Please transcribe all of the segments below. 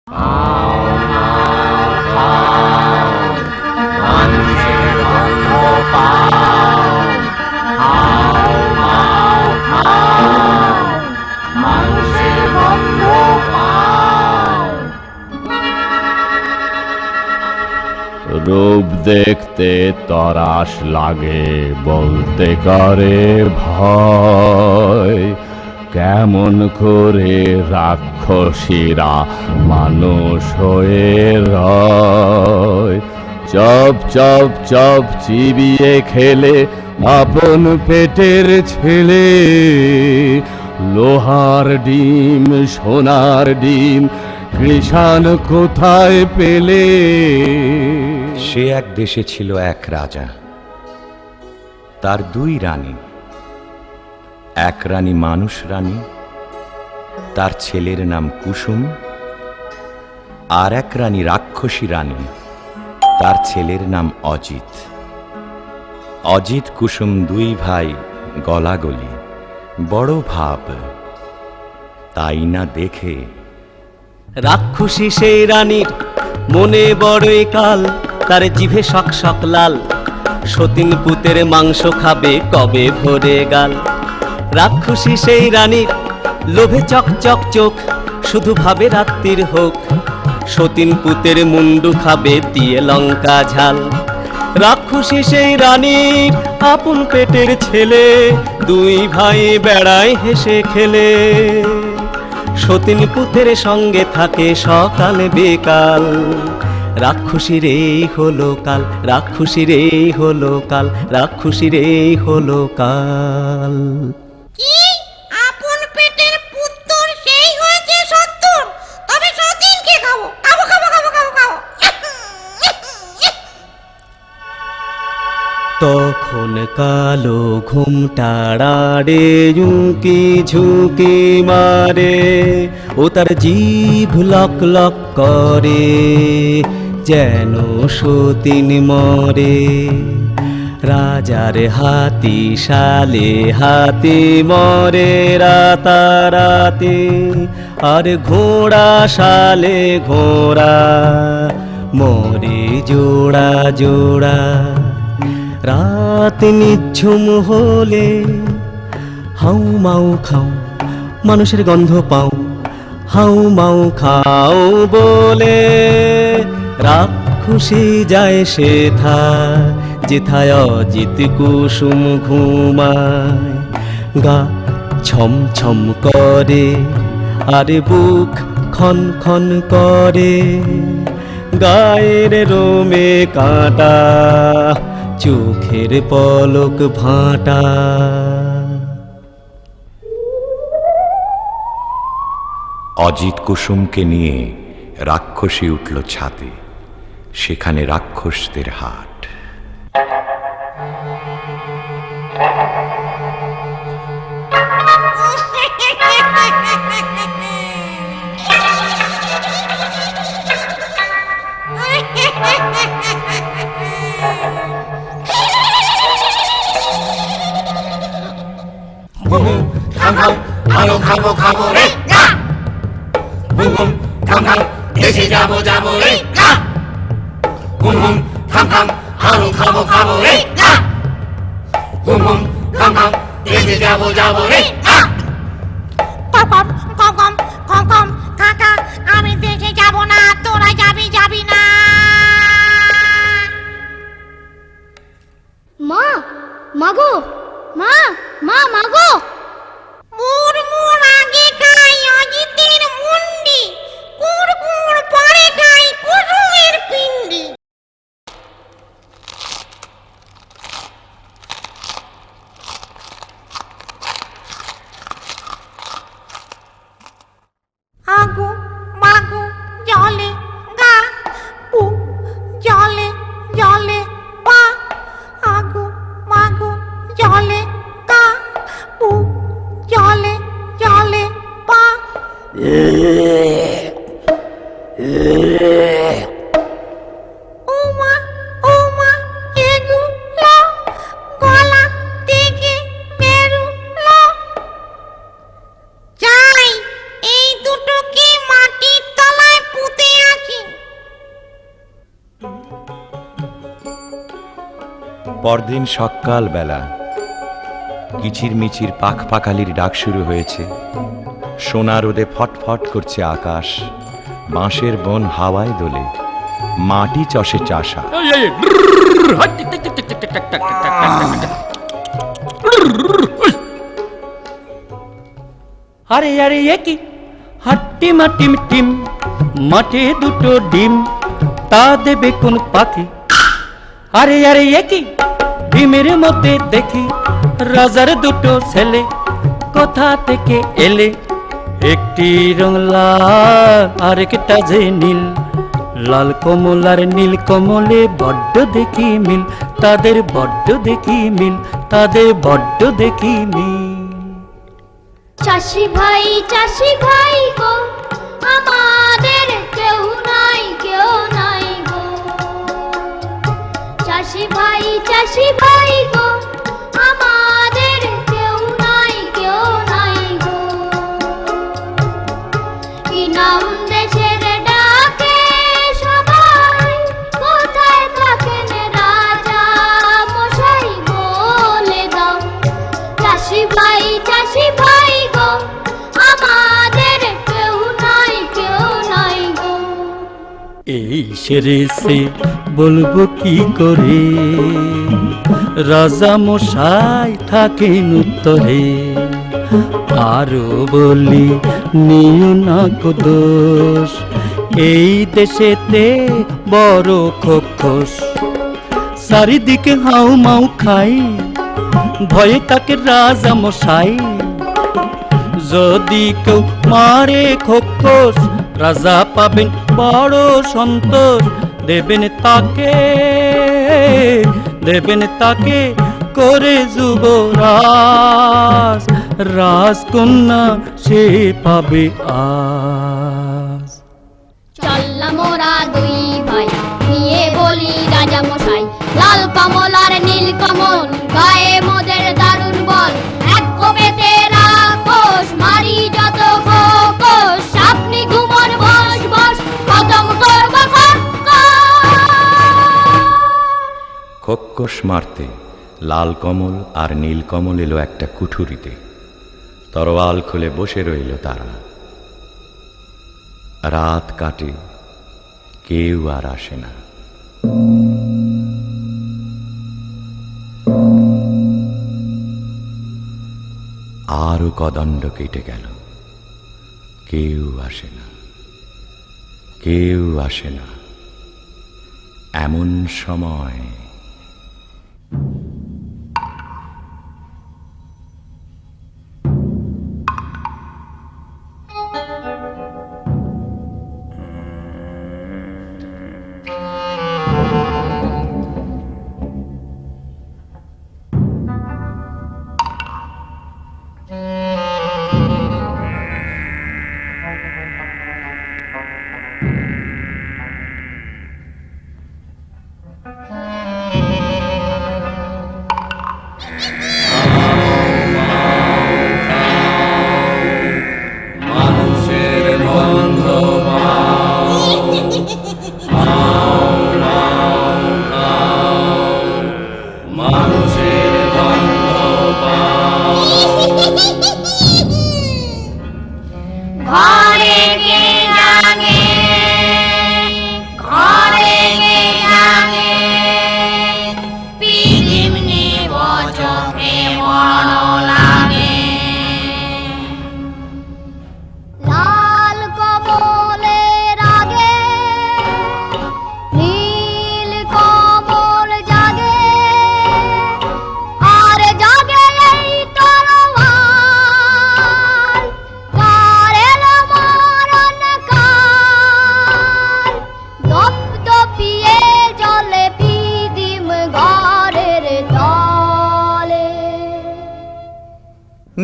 রূপ দেখতে তরাস লাগে, বলতে করে ভয়। কেমন করে রাক্ষসীরা মানুষ হয়ে রয়। চপ চপ চপ চিবিয়ে খেলে আপন পেটের ছেলে। লোহার ডিম সোনার ডিম কৃষাণ কোথায় পেলে? সে এক দেশে ছিল এক রাজা, তার দুই রানী। এক রানী মানুষ রানী, তার ছেলের নাম কুসুম। আর এক রানী রাক্ষসী রানী, তার ছেলের নাম অজিত। অজিত কুসুম দুই ভাই গলাগলি, বড় ভাব। তাই না দেখে রাক্ষসী সেই রানীর মনে বড়ই কাল, তার জিভে শক শক লাল। সতীন পুতের মাংস খাবে কবে ভরে গাল। রাক্ষসী সেই রানীর লোভে চক চক চোখ, শুধু ভাবে রাত্রির হোক। সতীন পুতের মুন্ডু খাবে দিয়ে লঙ্কা ঝাল। রাক্ষসী সেই রানীর আপন পেটের ছেলে, দুই ভাই বেড়ায় হেসে খেলে। সতীন পুতের সঙ্গে থাকে সকাল বেকাল। রাক্ষসীর এই হলো কাল, রাক্ষসীর এই হলো কাল, রাক্ষসীর এই হলো কাল। কি আপন পেটের পুত্র সেই হয়েছে 70, তবে সতীনকে খাবো খাবো খাবো খাবো খাবো খাবো। তখন কালো ঘুমটাড়াড়ে ঝুঁকি ঝুঁকি মারে। ও তার জিভ লক লক করে, যেন সতীন মরে। রাজার হাতি শালে হাতি মরে রাতারাতি। আর ঘোড়া শালে ঘোড়া মরে জোড়া জোড়া। রাত নিঝুম হলে হাউ মাউ খাও, মানুষের গন্ধ পাও। হাউ মাউ খাও বলে রাক্ষসী যায় সেথা, যেথায় অজিত কুসুম ঘুমায়। গা ছম ছম করে আর বুক খন খন করে। গায়ের রোমে কাঁটা, চোখের পলক ভাঁটা। অজিত কুসুমকে নিয়ে রাক্ষসী উঠল ছাদে। সেখানে রাক্ষসদের হাট। আরো খাবো খাবো রে না, হুম হুম থাম থাম দেশে যাবো যাবো রে না, হুম হুম থাম থাম আরো খাবো খাবো রে না, হুম হুম থাম থাম দেশে যাবো যাবো রে না। কম কম কম কম কম কাকা, আমি দেশে যাব না, তোরা যাবি যাবি না। মা মাগো, মা মা মাগো। মুর মুর আগে খাই অজিতের মুন্ডি, কুড় কুড় পরে খাই কুসুমের পিন্ডি। পরদিন সকাল বেলা কিচির মিচির পাখ পাখালির ডাক শুরু হয়েছে। সোনা রোদে ফটফট করছে আকাশ, বাঁশের বন হাওয়ায় দোলে, মাটি চষে চাষা। আরে আরে একই হাট্টি মাটিম টিম, মাঠে দুটো ডিম, তা দেবে কোন পাখি? আরে আরে একই ডিমের মধ্যে দেখি রাজার দুটো ছেলে, কোথা থেকে এলে? একটি রং লাল আরেকটা যে নীল, লাল কমল আর নীল কমলে বড্ড দেখি মিল, তাদের বড্ড দেখি মিল, তাদের বড্ড দেখি মিল। চাষি ভাই গো, আমাদের কেউ নাই গো। চাষি ভাই গো, আমাদের কেউ নাই গো। কি নাম দেশের ডাকে সবাই, কোথায় থাকেন রাজা মশাই বলে দাও। চাষি ভাই গো, আমাদের কেউ নাই গো। এই সেরে সে বলবো কি করে, রাজা মশাই থাকেন উত্তরে। আরো বলি নিও না কো দোষ, এই দেশেতে বড় খোকস। চারিদিকে হাউ মাউ খাই, ভয়ে তাকে রাজা মশাই। যদি কেউ মারে খোকস, রাজা পাবেন বড় সন্তোষ। দেবেন তাকে করে যুবরাজ, রাজকন্যা সে পাবে আজ। চললাম মোরা দুই ভাই নিয়ে বলি রাজা মশাই, লাল কমল আর নীল কমল গায়ে মোদের দারুণ বল। এক কোপেতে রাক্ষস মারি যত খোকস, আপনি ঘুমন বস বস খতম করব খোকস মারতে লাল কমল আর নীল কমল এলো একটা কুঠুরিতে। তরোয়াল খুলে বসে রইল তারা। রাত কাটে, কেউ আর আসে না। আরো কদণ্ড কেটে গেল, কেউ আসে না, কেউ আসে না। এমন সময়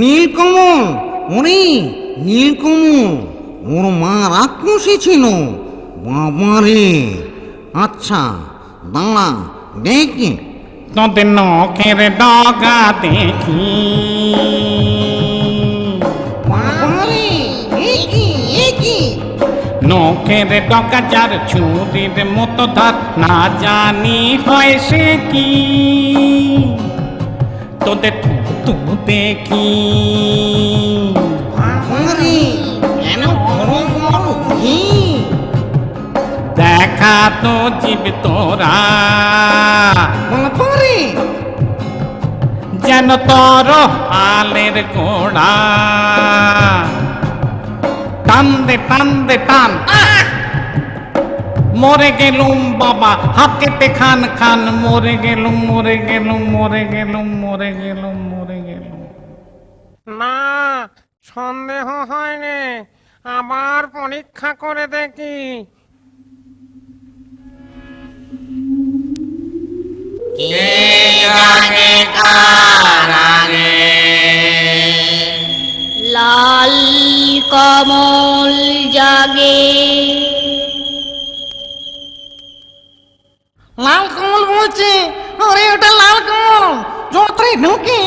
নীলকমল, ওরে নীলকমল, ওর মা রাক্ষসী ছিল। বাবারে, আচ্ছা দাঁড়া দেখি তোদের নখের ডগা দেখি। বাবারে, এ কি নখের ডগা যার ছুরির মতো ধার, না জানি হয় সে কি তোদের তু দেখি। কেন বড় বড় ঘি? দেখা তো জীব তোরা যেন তর আলের গোড়া, টান দে টান দে টান। মরে গেলুম বাবা হাত কেটে খান খান, মরে গেলুম মরে গেলুম মরে গেলুম মরে গেলুম মরে গেলুম। না, সন্দেহ হয়নি, আবার পরীক্ষা করে দেখি। কে জানে কার আগে? লাল কমল জাগে। লাল কমল বলছে, আরে ওটা লাল কমল, যত্রে ঢুকে।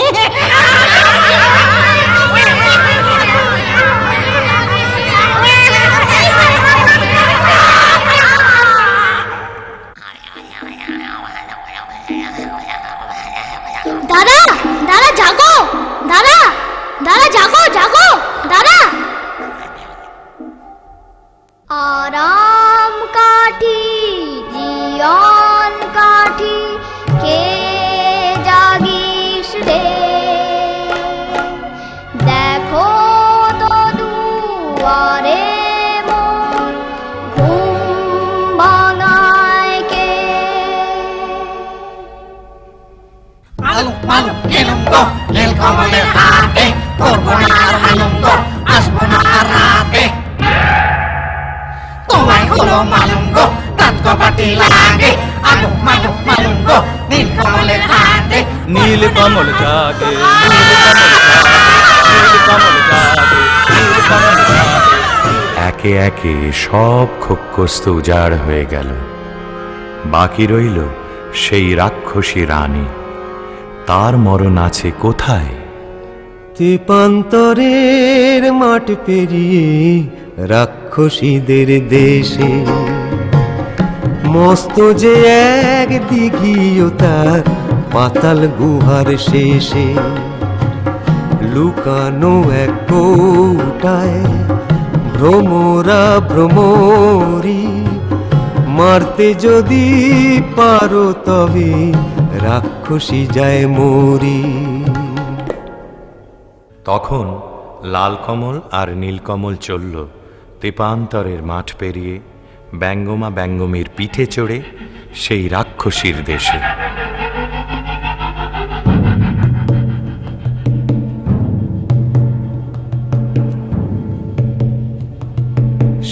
দাদা দাদা জাগো, দাদা দাদা জাগো জাগো দাদা। আরাম কাঠি জীবন কাঠি, কে জাগিস রে? দেখো তো দুয়ারে মোর ঘুম ভাঙায় কে? আলু আলু গেলুম গো নীল কমলের হাতে, করবো না আর হালুম গো, আসবো না আর রাতে। তোমায় হলো মালুম গো, দাঁত কপাটি লাগে, আলু মালু মালুম গো নীল কমলের হাতে। নীল কমল জাগে, নীল কমল জাগে, নীল কমল জাগে, নীল কমল জাগে। একে একে সব খোক্কস্ত উজাড় হয়ে গেল, বাকি রইল সেই রাক্ষসী রানী। তার মরণ আছে কোথায়? তেপান্তরের মাঠ পেরিয়ে রাক্ষসীদের দেশে, মস্ত যে এক দিঘিও তার পাতাল গুহার শেষে। লুকানো এক কৌটায় ভ্রমরা ভ্রমরি, মারতে যদি পারো তবে রাক্ষসী যায় মরি। তখন লাল কমল আর নীলকমল চলল তেপান্তরের মাঠ পেরিয়ে, ব্যঙ্গমা ব্যঙ্গমীর পিঠে চড়ে সেই রাক্ষসীর দেশে।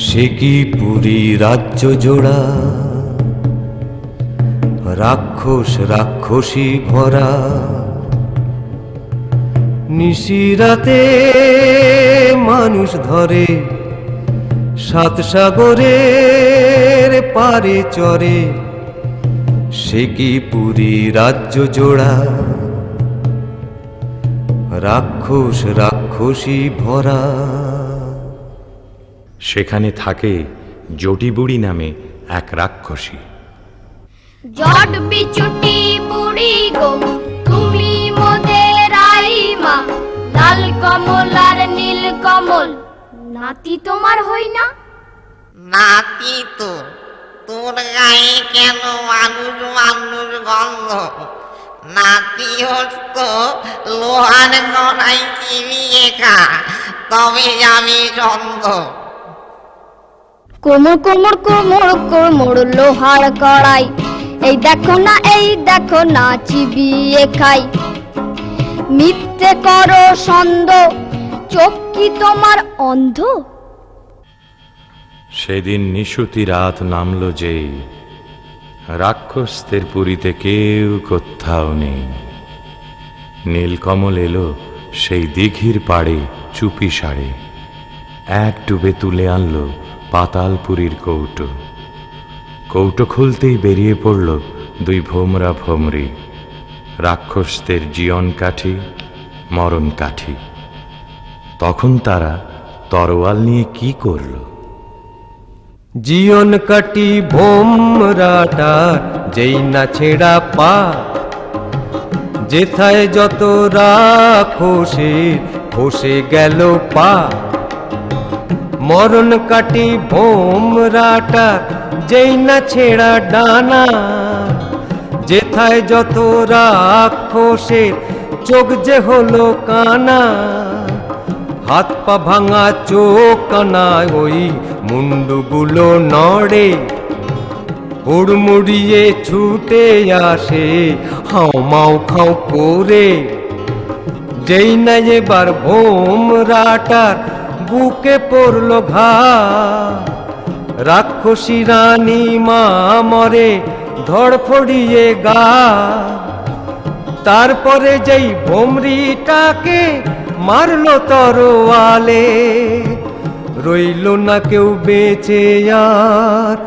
সে কি পুরী রাজ্য জোড়া, রাক্ষস রাক্ষসী ভরা। নিশিরাতে মানুষ ধরে, সাত সাগরের পারে চরে। সে কি পুরী রাজ্য জোড়া, রাক্ষস রাক্ষসী ভরা। সেখানে থাকে জটিবুড়ি নামে এক রাক্ষসী। জট বিচুটি বুড়ি গো, তুমি মোদের আইমা। লাল কমল আর নীল কমল নাতি তোমার হই না? নাতি তো, তোর গায়ে কেন মানুষ মানুষ গন্ধ? নাতি হস্ত লোহার কড়াই চিবিয়ে খা, তবে আমি গন্ধ। কোমর কোমর কোমর কোমর লোহার কড়াই, এই দেখো না এই দেখো না চিবিয়ে খাই। মিথ্যে করো সন্দ, চোখ কি তোমার অন্ধ? সেদিন নিশুতি রাত নামল যে, রাক্ষসদের পুরীতে কেউ কোথাও নেই। নীলকমল এলো সেই দিঘির পাড়ে চুপি সারে, এক ডুবে তুলে আনলো পাতালপুরীর কৌটো। কৌটো খুলতেই বেরিয়ে পড়ল দুই ভোমরা ভোমরি, রাক্ষসদের জীবন কাঠি মরণ কাঠি। তখন তারা তরোয়াল নিয়ে কি করল? জীবন কাটি ভোমরাটার যেই না ছেঁড়া পা, যেথায় যত রাখোশে খসে গেল পা। মরণ কাটি ভোমরাটার যেই না ছেঁড়া ডানা, যেথায় যত রাক্ষসের চোখ যে হলো কানা। হাত পা ভাঙা চোখ কানায় ওই মুন্ডুগুলো নড়ে, হুড়মুড়িয়ে ছুটে আসে হাও মাও খাও করে। যেই না এবার ভোমরাটার বুকে পড়ল ঘা, রাক্ষসী রানী মা মরে ধড়ফড়িয়ে গা। তারপরে যেই ভোমরিটাকে মারলো তরোয়ালে, রইল না কেউ বেঁচে আর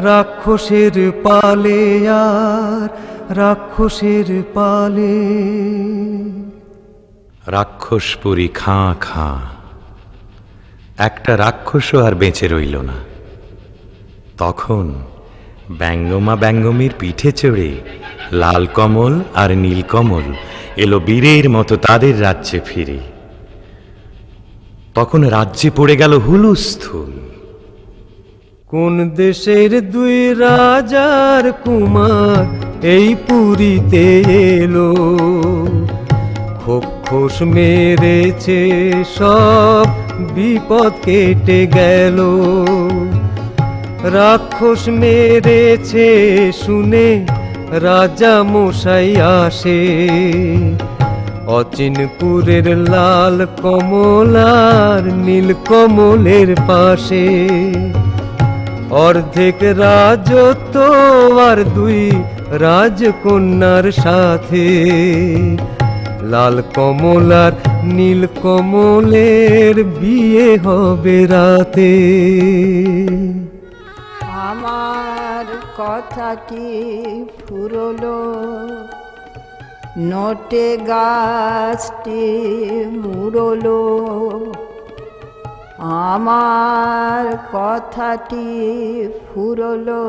রাক্ষসের পালে, আর রাক্ষসের পালে। রাক্ষসপুরী খাঁ খাঁ, একটা রাক্ষসও আর বেঁচে রইল না। তখন ব্যঙ্গমা ব্যঙ্গমীর পিঠে চড়ে লাল কমল আর নীলকমল এলো বীরের মতো তাদের রাজ্যে ফিরে। তখন রাজ্যে পড়ে গেল হুলুস্থুল। কোন দেশের দুই রাজার কুমার এই পুরীতে এলো, খোখোস মেরেছে সব বিপদ কেটে গেল। রাক্ষস মেরেছে শুনে রাজা মশাই আসে, অচিনপুরের লাল কমল আর নীল কমলের পাশে। অর্ধেক রাজত্ব আর দুই রাজকন্যার সাথে, লাল কমল আর নীল কমলের বিয়ে হবে রাতে। আমার কথাটি ফুরলো, নটে গাছটি মুড়লো। আমার কথাটি ফুরলো,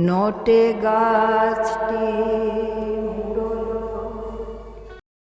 নটে গাছটি